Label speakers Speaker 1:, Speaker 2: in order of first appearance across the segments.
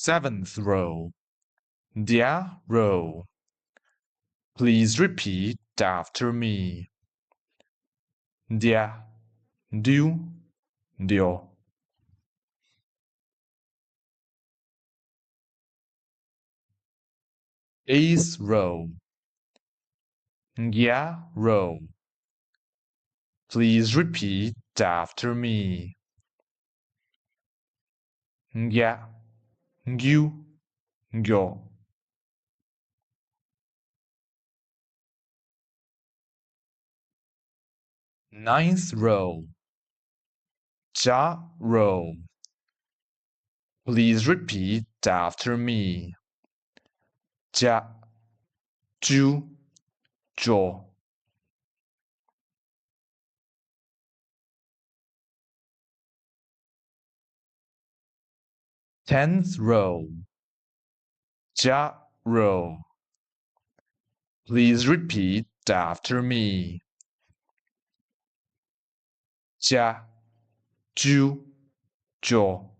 Speaker 1: Seventh row. Dia row. Please repeat after me. Dia, du, dio. Eighth row. Gia row. Please repeat after me. Gia, gyu, gyo. 9th row. Ja row. Please repeat after me. Ja, ju, jo. 10th row. Ja row. Please repeat after me. Ja, ju, jo.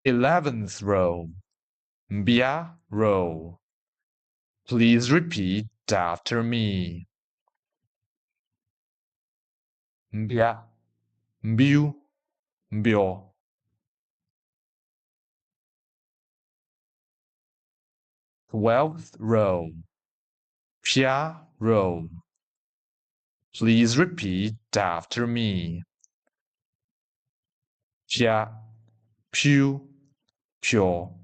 Speaker 1: 11th row. Bia row. Please repeat after me. Bia, biu, bio. 12th row. Pia row. Please repeat after me. Pia, piu, pio.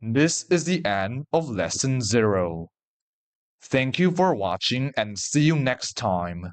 Speaker 1: This is the end of lesson 0. Thank you for watching and see you next time.